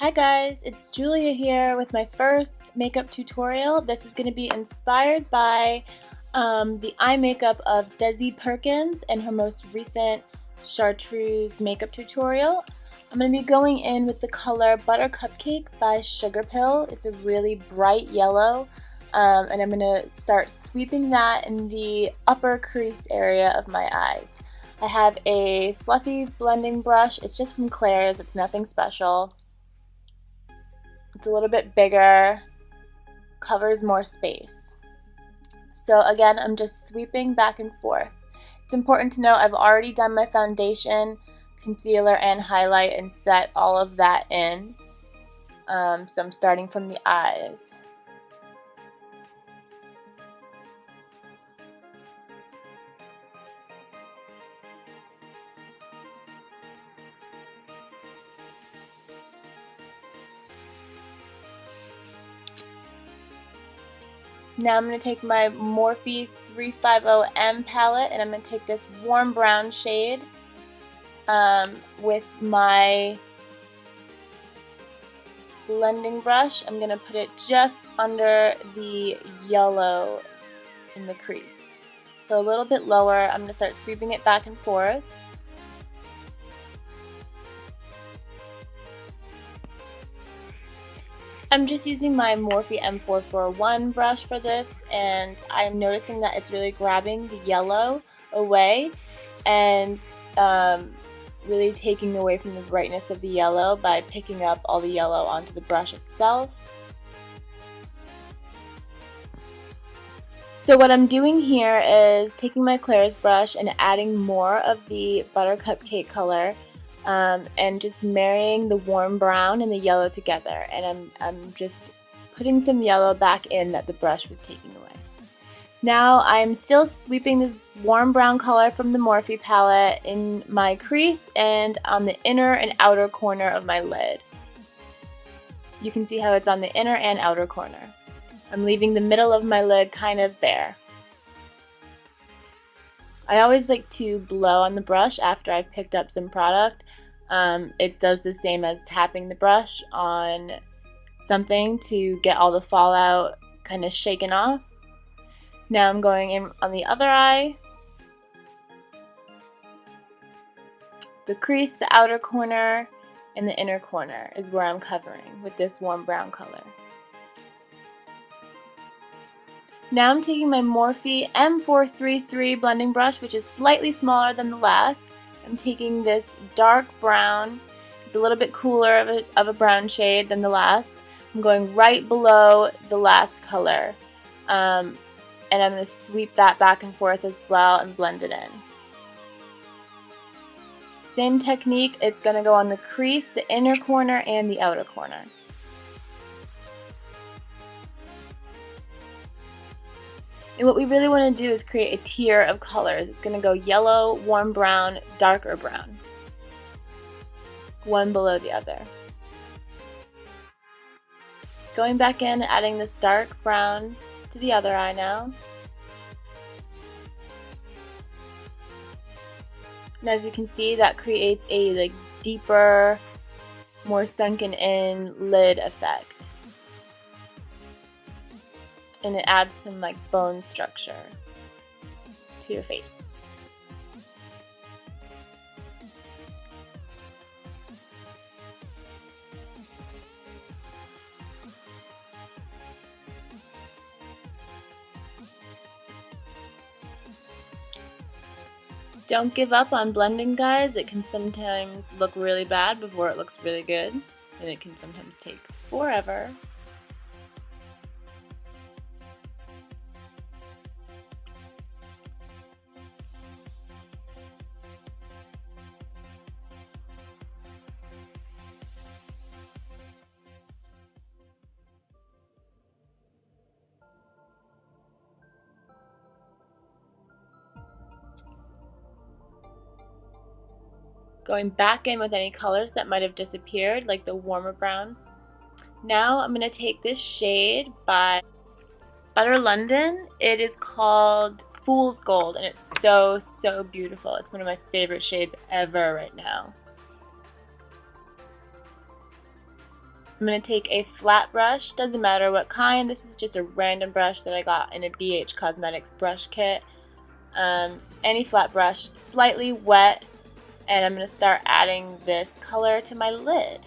Hi guys, it's Julia here with my first makeup tutorial. This is going to be inspired by the eye makeup of Desi Perkins and her most recent chartreuse makeup tutorial. I'm going to be going in with the color Butter Cupcake by Sugar Pill. It's a really bright yellow, and I'm going to start sweeping that in the upper crease area of my eyes. I have a fluffy blending brush. It's just from Claire's. It's nothing special. It's a little bit bigger, covers more space. So again, I'm just sweeping back and forth. It's important to note I've already done my foundation, concealer, and highlight and set all of that in. So I'm starting from the eyes. Now I'm going to take my Morphe 350M palette and I'm going to take this warm brown shade with my blending brush. I'm going to put it just under the yellow in the crease. So a little bit lower. I'm going to start sweeping it back and forth. I'm just using my Morphe M441 brush for this, and I'm noticing that it's really grabbing the yellow away and really taking away from the brightness of the yellow by picking up all the yellow onto the brush itself. So what I'm doing here is taking my Claire's brush and adding more of the Butter Cupcake color and just marrying the warm brown and the yellow together, and I'm just putting some yellow back in that the brush was taking away. Now I'm still sweeping the warm brown color from the Morphe palette in my crease and on the inner and outer corner of my lid. You can see how it's on the inner and outer corner. I'm leaving the middle of my lid kind of bare. I always like to blow on the brush after I've picked up some product. It does the same as tapping the brush on something to get all the fallout kind of shaken off. Now I'm going in on the other eye. The crease, the outer corner, and the inner corner is where I'm covering with this warm brown color. Now I'm taking my Morphe M433 blending brush, which is slightly smaller than the last. I'm taking this dark brown. It's a little bit cooler of a brown shade than the last. I'm going right below the last color. And I'm going to sweep that back and forth as well and blend it in. Same technique, it's going to go on the crease, the inner corner, and the outer corner. And what we really want to do is create a tier of colors. It's going to go yellow, warm brown, darker brown. One below the other. Going back in, adding this dark brown to the other eye now. And as you can see, that creates a deeper, more sunken in lid effect. And it adds some bone structure to your face. Don't give up on blending, guys. It can sometimes look really bad before it looks really good, and it can sometimes take forever. Going back in with any colors that might have disappeared, like the warmer brown. Now I'm going to take this shade by Butter London. It is called Fool's Gold, and it's so beautiful. It's one of my favorite shades ever right now. I'm going to take a flat brush, doesn't matter what kind, this is just a random brush that I got in a BH Cosmetics brush kit. Any flat brush, slightly wet, and I'm going to start adding this color to my lid.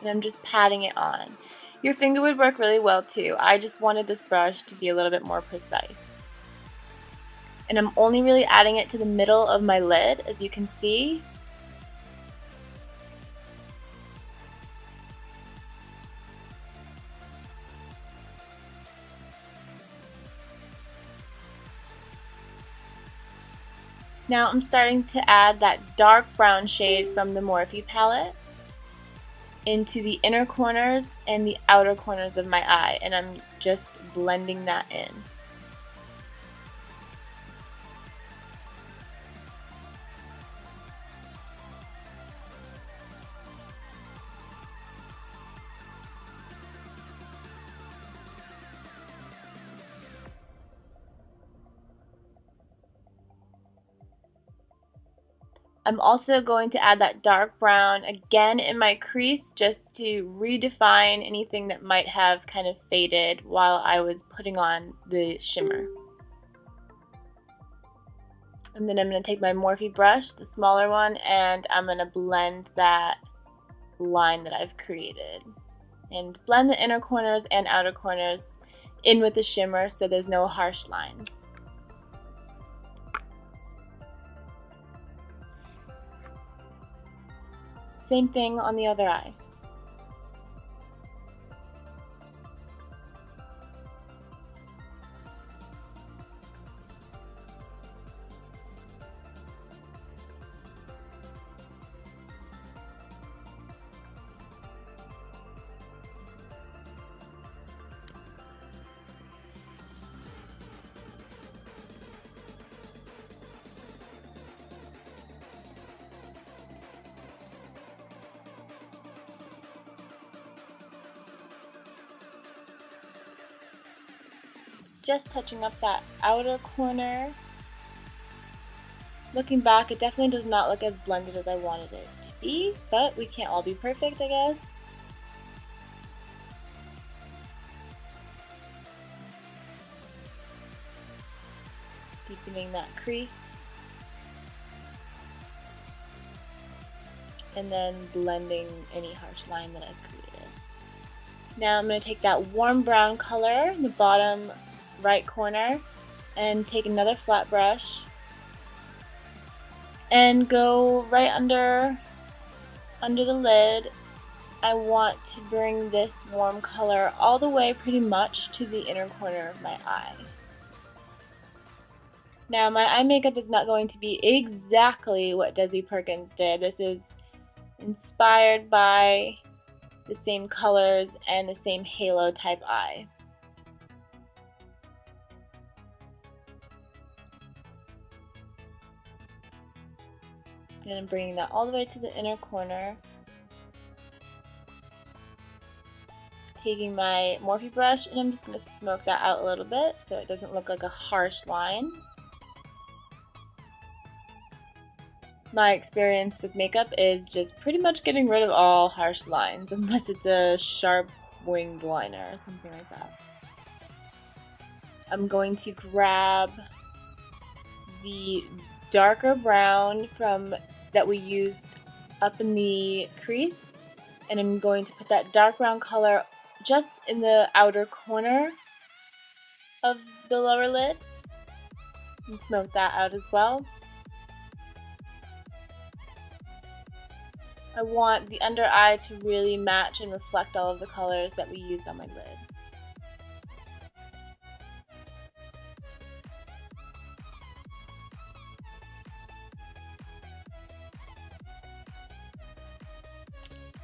And I'm just patting it on. Your finger would work really well too. I just wanted this brush to be a little bit more precise. And I'm only really adding it to the middle of my lid, as you can see. Now I'm starting to add that dark brown shade from the Morphe palette into the inner corners and the outer corners of my eye, and I'm just blending that in. I'm also going to add that dark brown again in my crease just to redefine anything that might have kind of faded while I was putting on the shimmer. And then I'm going to take my Morphe brush, the smaller one, and I'm going to blend that line that I've created. And blend the inner corners and outer corners in with the shimmer so there's no harsh lines. Same thing on the other eye. Just touching up that outer corner. Looking back, it definitely does not look as blended as I wanted it to be, but we can't all be perfect, I guess. Deepening that crease. And then blending any harsh line that I've created. Now I'm going to take that warm brown color in the bottom right corner and take another flat brush and go right under the lid. I want to bring this warm color all the way pretty much to the inner corner of my eye. Now my eye makeup is not going to be exactly what Desi Perkins did. This is inspired by the same colors and the same halo type eye. And I'm bringing that all the way to the inner corner. Taking my Morphe brush and I'm just going to smoke that out a little bit so it doesn't look like a harsh line. My experience with makeup is just pretty much getting rid of all harsh lines unless it's a sharp winged liner or something like that. I'm going to grab the darker brown that we used up in the crease, and I'm going to put that dark brown color just in the outer corner of the lower lid and smoke that out as well. I want the under eye to really match and reflect all of the colors that we used on my lid.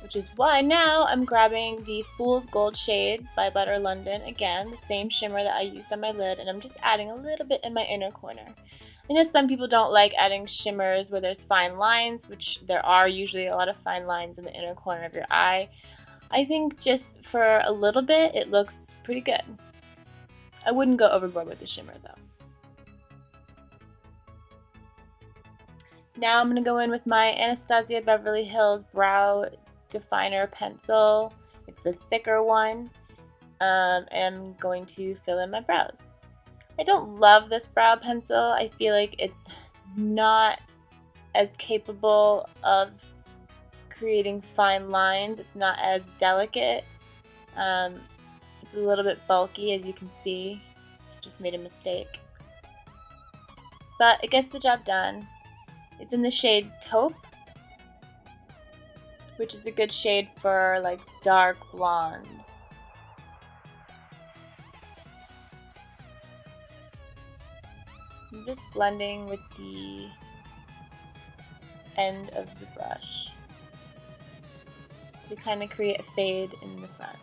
Which is why now I'm grabbing the Fool's Gold shade by Butter London, again, the same shimmer that I used on my lid, and I'm just adding a little bit in my inner corner. I know some people don't like adding shimmers where there's fine lines, which there are usually a lot of fine lines in the inner corner of your eye. I think just for a little bit, it looks pretty good. I wouldn't go overboard with the shimmer though. Now I'm going to go in with my Anastasia Beverly Hills Brow Definer Pencil. It's the thicker one. And I'm going to fill in my brows. I don't love this brow pencil. I feel like it's not as capable of creating fine lines. It's not as delicate. It's a little bit bulky, as you can see. Just made a mistake. But it gets the job done. It's in the shade Taupe, which is a good shade for like dark blondes. I'm just blending with the end of the brush to kind of create a fade in the front.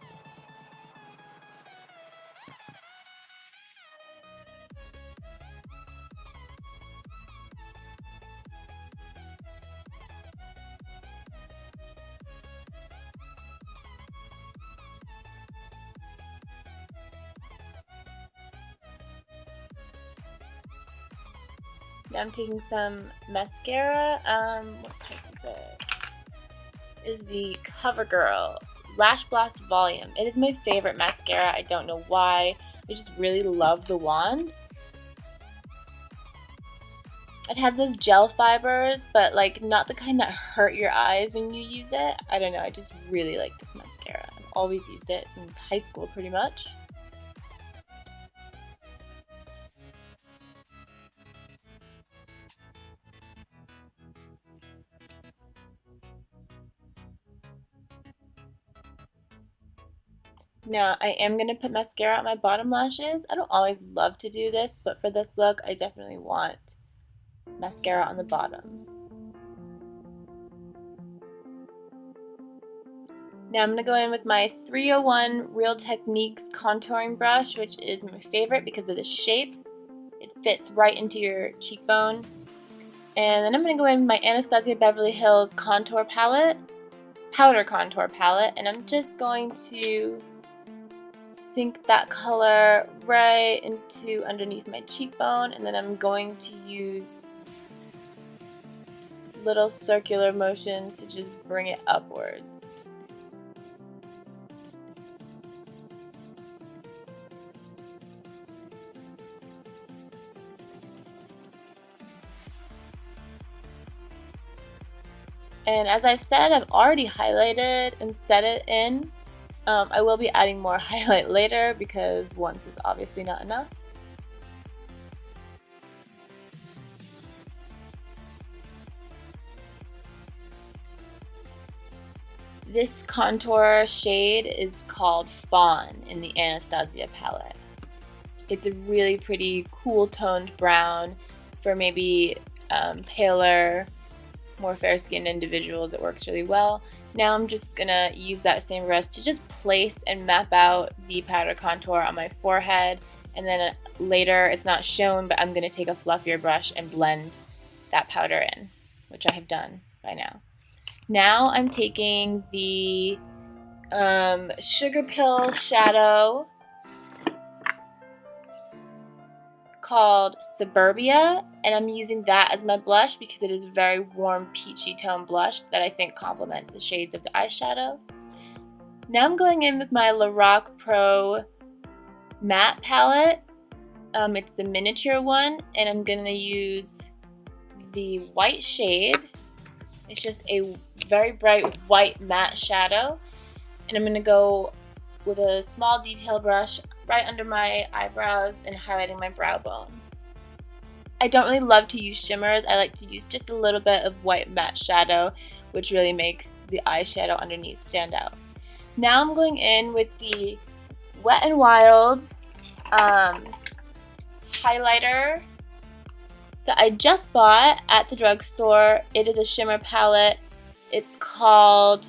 Now I'm taking some mascara. What type is it? Is the CoverGirl Lash Blast Volume. It is my favorite mascara. I don't know why. I just really love the wand. It has those gel fibers, but like not the kind that hurt your eyes when you use it. I don't know. I just really like this mascara. I've always used it since high school pretty much. Now, I am going to put mascara on my bottom lashes. I don't always love to do this, but for this look, I definitely want mascara on the bottom. Now I'm going to go in with my 301 Real Techniques contouring brush, which is my favorite because of the shape. It fits right into your cheekbone. And then I'm going to go in with my Anastasia Beverly Hills contour palette, powder contour palette, and I'm just going to sink that color right into underneath my cheekbone, and then I'm going to use little circular motions to just bring it upwards. And as I've said, I've already highlighted and set it in. I will be adding more highlight later because once is obviously not enough. This contour shade is called Fawn in the Anastasia palette. It's a really pretty cool toned brown for maybe paler, more fair-skinned individuals. It works really well. Now I'm just gonna use that same brush to just place and map out the powder contour on my forehead, and then later, it's not shown, but I'm gonna take a fluffier brush and blend that powder in, which I have done by now. Now I'm taking the Sugar Pill shadow called Suburbia, and I'm using that as my blush because it is a very warm peachy tone blush that I think complements the shades of the eyeshadow. Now I'm going in with my Lorac Pro matte palette. It's the miniature one, and I'm going to use the white shade. It's just a very bright white matte shadow, and I'm going to go with a small detail brush right under my eyebrows and highlighting my brow bone. I don't really love to use shimmers. I like to use just a little bit of white matte shadow, which really makes the eyeshadow underneath stand out. Now I'm going in with the Wet n Wild highlighter that I just bought at the drugstore. It is a shimmer palette. It's called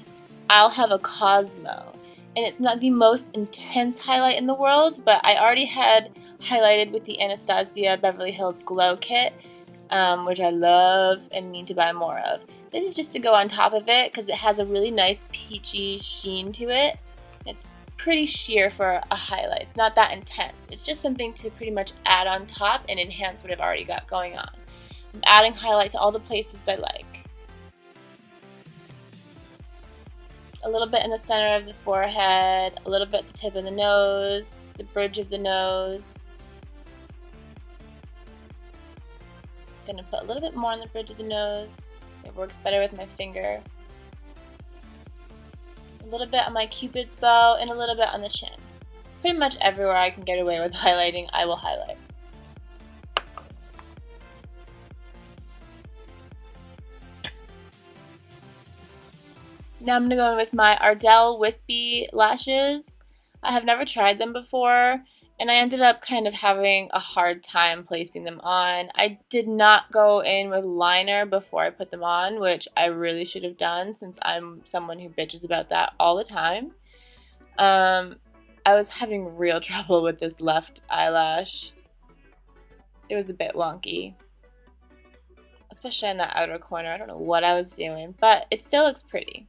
I'll Have a Cosmo. And it's not the most intense highlight in the world, but I already had highlighted with the Anastasia Beverly Hills Glow Kit, which I love and need to buy more of. This is just to go on top of it because it has a really nice peachy sheen to it. It's pretty sheer for a highlight. It's not that intense. It's just something to pretty much add on top and enhance what I've already got going on. I'm adding highlight to all the places I like. A little bit in the center of the forehead, a little bit at the tip of the nose, the bridge of the nose. I'm gonna put a little bit more on the bridge of the nose. It works better with my finger. A little bit on my cupid's bow and a little bit on the chin. Pretty much everywhere I can get away with highlighting, I will highlight. Now I'm going to go in with my Ardell Wispy lashes. I have never tried them before, and I ended up kind of having a hard time placing them on. I did not go in with liner before I put them on, which I really should have done since I'm someone who bitches about that all the time. I was having real trouble with this left eyelash. It was a bit wonky, especially in that outer corner. I don't know what I was doing, but it still looks pretty.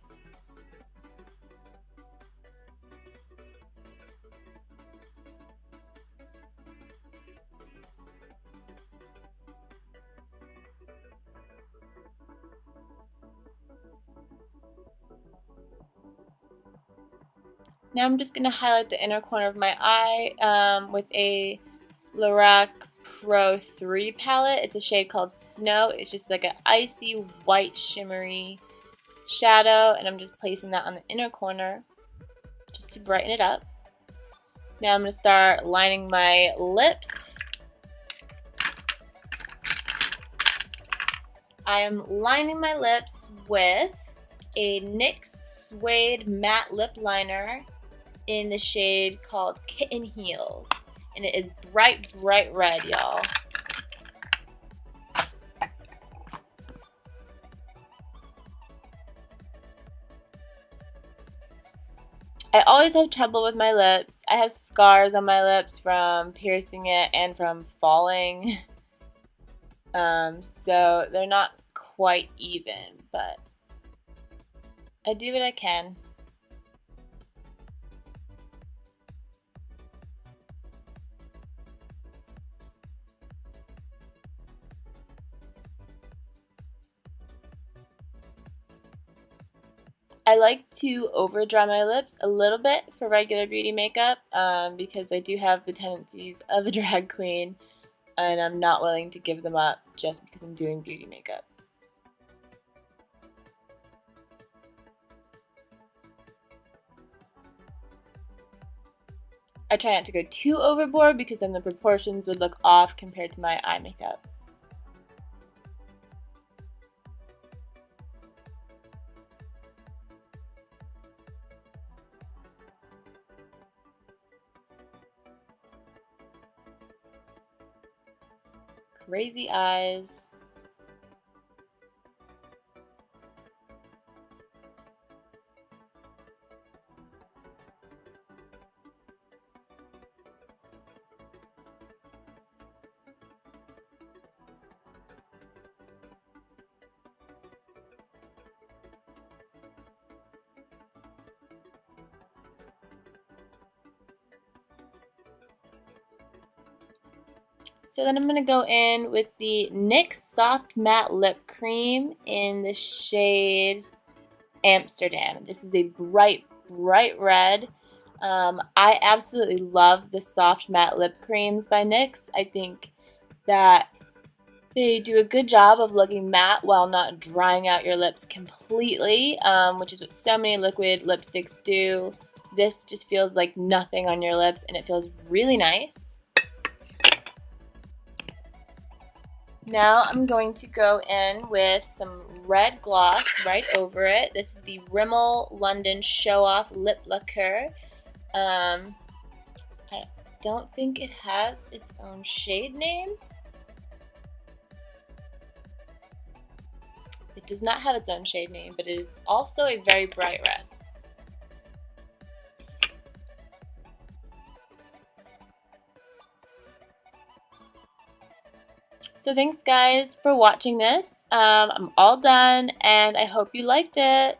Now I'm just going to highlight the inner corner of my eye with a Lorac Pro 3 palette. It's a shade called Snow. It's just like an icy white shimmery shadow, and I'm just placing that on the inner corner just to brighten it up. Now I'm going to start lining my lips. I am lining my lips with a NYX Suede Matte Lip Liner in the shade called Kitten Heels. And it is bright, bright red, y'all. I always have trouble with my lips. I have scars on my lips from piercing it and from falling. So they're not quite even, but I do what I can. I like to over draw my lips a little bit for regular beauty makeup because I do have the tendencies of a drag queen and I'm not willing to give them up just because I'm doing beauty makeup. I try not to go too overboard because then the proportions would look off compared to my eye makeup. Crazy eyes. So then I'm going to go in with the NYX Soft Matte Lip Cream in the shade Amsterdam. This is a bright, bright red. I absolutely love the Soft Matte Lip Creams by NYX. I think that they do a good job of looking matte while not drying out your lips completely, which is what so many liquid lipsticks do. This just feels like nothing on your lips and it feels really nice. Now I'm going to go in with some red gloss right over it. This is the Rimmel London Show Off Lip Lacquer. I don't think it has its own shade name. It does not have its own shade name, but it is also a very bright red. So thanks guys for watching this. I'm all done and I hope you liked it.